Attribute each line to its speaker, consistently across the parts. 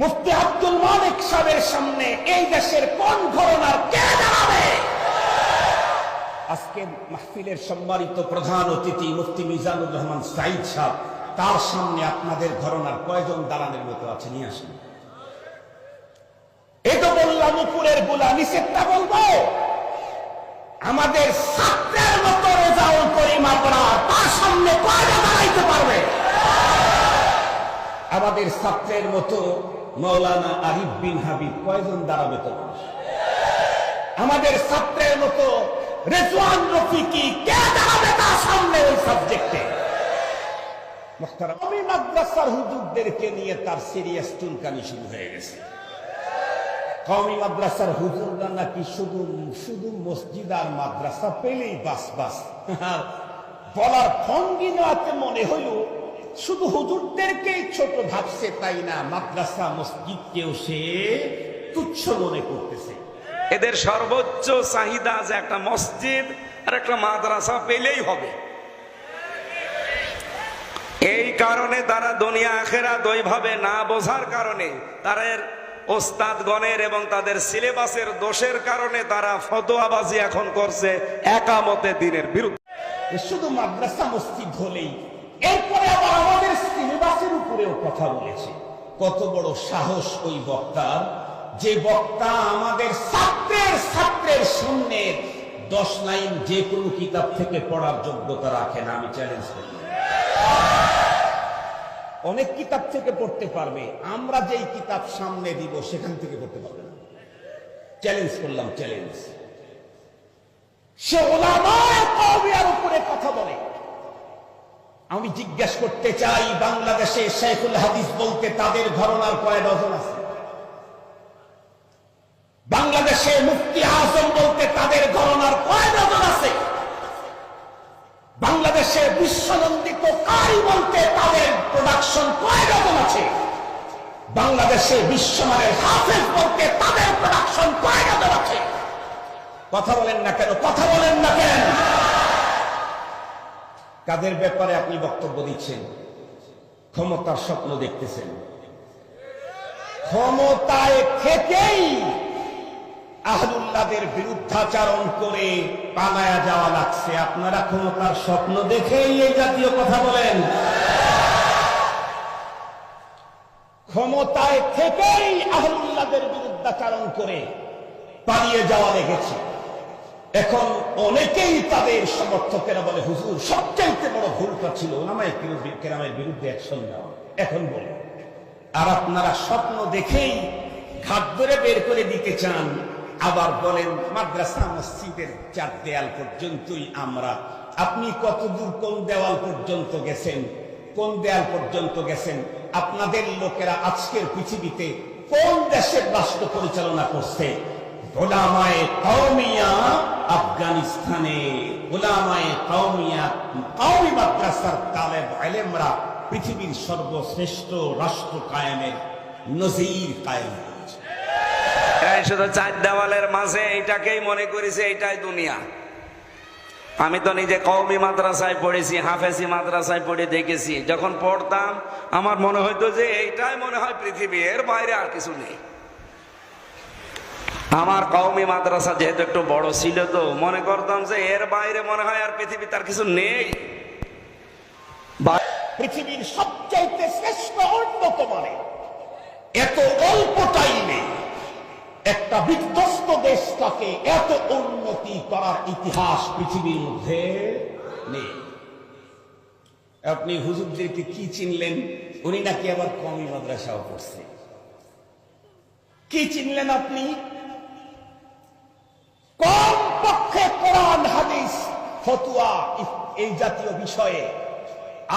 Speaker 1: মুফতি আব্দুল মালিক সাহেবের সামনে এই দেশের কোন ঘরানার কে দাঁড়াবে? আজকে মাহফিলের সম্মানিত প্রধান অতিথি মুফতি মিজানুর রহমান সাইদ সাহেব, তার সামনে আপনাদের ঘরানার কয়জন দাঁড়ানোর মতো আছে? নিয়ে আসেন। এই তো বললাম উপরের গোলা, নিচেরটা বলবো। আমাদের ছাত্রের মতো রেজাউল করিম আপনার তার সামনে কয়টা দাঁড়াইতে পারবে? আমাদের ছাত্রের মতো মৌলানা আরিফ বিন হাবিব কয়জন দাঁড়াবে? তো আমাদের ছাত্রের মতো রেজওয়ান রফিকি কে দাঁড়াবে তার সামনে ওই সাবজেক্টে? মুহতারাম, আমি মাদ্রাসার হুজুরদেরকে নিয়ে তার সিরিয়াস চুলকানি শুরু হয়ে গেছে। কওমি মাদ্রাসার হুজুররা নাকি শুধু শুধু মসজিদ আর মাদ্রাসা পেলেই বাস বাস। বলার ভঙ্গিমাতে মনে হইল শুধু হুজুরদেরকেই ছোট ভাবছে, তাই না, মাদ্রাসা মসজিদকেও সে তুচ্ছ মনে করতেছে।
Speaker 2: এদের সর্বোচ্চ চাহিদা যে একটা মসজিদ আর একটা মাদ্রাসা পেলেই হবে। এই কারণে তারা দুনিয়া আখিরাত ওইভাবে না বোঝার কারণে, তাদের ওস্তাদগণের এবং তাদের সিলেবাসের দোষের কারণে তারা ফতোয়াবাজি এখন করছে একামতে দ্বীনের বিরুদ্ধে।
Speaker 1: শুধু মাদ্রাসা মসজিদ হলেই, এরপরে আবার আমাদের সিলেবাসের উপরেও কথা বলেছে। কত বড় সাহস ওই বক্তার, যে বক্তা আমাদের ছাত্রের সামনে 10 লাইন যে কোনো কিতাব থেকে পড়ার যোগ্যতা রাখে না। আমি চ্যালেঞ্জ করি, অনেক কিতাব থেকে পড়তে পারবে, আমরা যেই কিতাব সামনে দিব সেখান থেকে পড়তে পারবে না। চ্যালেঞ্জ করলাম, চ্যালেঞ্জ। সে উলামায়ে কওমিয়ার উপরে কথা বলে। আমি জিজ্ঞেস করতে চাই, বাংলাদেশে শাইখুল হাদিস বলতে তাদের ঘরানার কয় ডজন আছে? বাংলাদেশে মুফতি আজম বলতে তাদের ঘরানার কয় ডজন আছে? বাংলাদেশে বিশ্বনন্দিত কারি বলতে তাদের প্রোডাকশন কয় ডজন আছে? বাংলাদেশে বিশ্বমানের হাফেজ বলতে তাদের প্রোডাকশন কয় ডজন আছে? কথা বলেন না কেন? কথা বলেন না কেন? কাদের ব্যাপারে আপনি বক্তব্য দিচ্ছেন? ক্ষমতার স্বপ্ন দেখতেছেন। ক্ষমতায় থেকেই আহলুল্লাহদের বিরুদ্ধাচরণ করে পালায়া যাওয়া লাগছে। আপনারা ক্ষমতার স্বপ্ন দেখেই এই জাতীয় কথা বলেন। ক্ষমতায় থেকেই আহলুল্লাহদের বিরুদ্ধাচরণ করে পালিয়ে যাওয়া লেগেছে। এখন অনেকেই তাদের সমর্থকেরা বলে, হুজুর সবচাইতে বড় ভুলটা ছিল ওলামায়ে কেরামের বিরুদ্ধে অ্যাকশন নেওয়া। এখন বলে, আর আপনারা স্বপ্ন দেখেই ঘাট ধরে বের করে দিতে চান, আবার বলেন মাদ্রাসা মসজিদের 4 দেয়াল পর্যন্তই আমরা। আপনি কতদূর কোন দেওয়াল পর্যন্ত গেছেন? কোন দেয়াল পর্যন্ত গেছেন? আপনাদের লোকেরা আজকের পৃথিবীতে কোন দেশের রাষ্ট্র পরিচালনা করছে? উলামায়ে কওমিয়া আফগানিস্তানে, উলামায়ে কওমিয়া কওমি মাদ্রাসার তালেব ইলমরা পৃথিবীর সর্বশ্রেষ্ঠ রাষ্ট্র কায়েমের নজির কায়েম করেছে।
Speaker 2: এই শুধু 4 দেওয়ালের মাঝে এইটাকেই মনে করেছে এইটাই দুনিয়া। আমি তো নিজে কওমি মাদ্রাসায় পড়েছি, হাফেজি মাদ্রাসায় পড়ে দেখেছি। যখন পড়তাম আমার মনে হইতো যে এইটাই মনে হয় পৃথিবী, এর বাইরে আর কিছু নেই। আমার কওমি মাদ্রাসা যেহেতু একটু বড় ছিল, তো মনে করতাম যে এর বাইরে মনে হয় আর পৃথিবী তার কিছু নেই।
Speaker 1: পৃথিবীর সবচাইতে শ্রেষ্ঠ উন্নত মানে এত অল্প টাইমে একটা বিধ্বস্ত দেশটাকে এত উন্নতি করার ইতিহাস পৃথিবীর মধ্যে নেই। আপনি হুজুরদেরকে কি চিনলেন? উনি নাকি আবার কওমি মাদ্রাসাও পড়ছে। কি চিনলেন আপনি? কম পক্ষে কোরআন হাদিস ফতোয়া এই জাতীয় বিষয়ে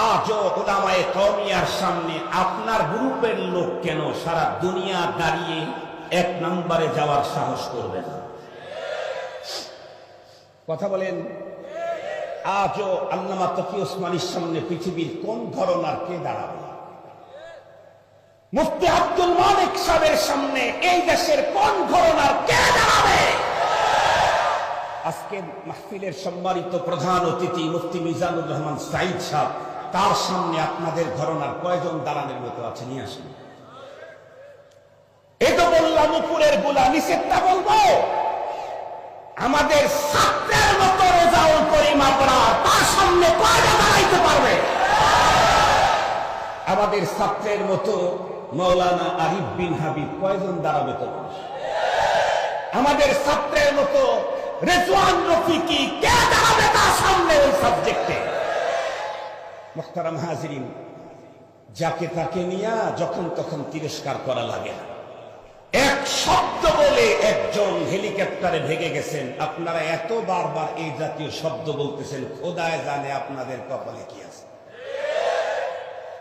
Speaker 1: আজও উলামায়ে কওমিয়ার সামনে আপনার গ্রুপের লোক কেন সারা দুনিয়া দাঁড়িয়ে 1 নম্বরে যাওয়ার সাহস করবে না? কথা বলেন। আজও আল্লামা তকি ওসমানীর সামনে পৃথিবীর কোন ঘরানার কে দাঁড়াবে? মুফতি আব্দুল মালিক সাহেবের সামনে এই দেশের কোন ঘরানার কে দাঁড়াবে? আজকে মাহফিলের সম্মানিত প্রধান অতিথি মুফতি মিজানুর রহমান সাইদ সাহেব, তার সামনে আপনাদের ঘরানার কয়জন দাঁড়ানোর মতো আছে? নিয়ে আসেন। নুপুরের গুলা নিষেধটা বলবো, আমাদের ছাত্রের মতো রেজাউল করিম আপনার তার সামনে কয়টা দাঁড়াইতে পারবে? আমাদের ছাত্রের মতো মৌলানা আরিফ বিন হাবিব কয়জন দাঁড়াবে তো? আমাদের ছাত্রের মতো রেজওয়ান রফিকি কে দাঁড়াবে তার সামনে ওই সাবজেক্টে? মুহতারাম হাজিরিন, যাকে তাকে নিয়ে যখন তখন তিরস্কার করা লাগে না। এক শব্দ বলে একজন হেলিকপ্টারে ভেগে গেছেন, আপনারা এত বারবার এই জাতীয় শব্দ বলতেছেন, খোদায় জানে আপনাদের কপালে কি আছে।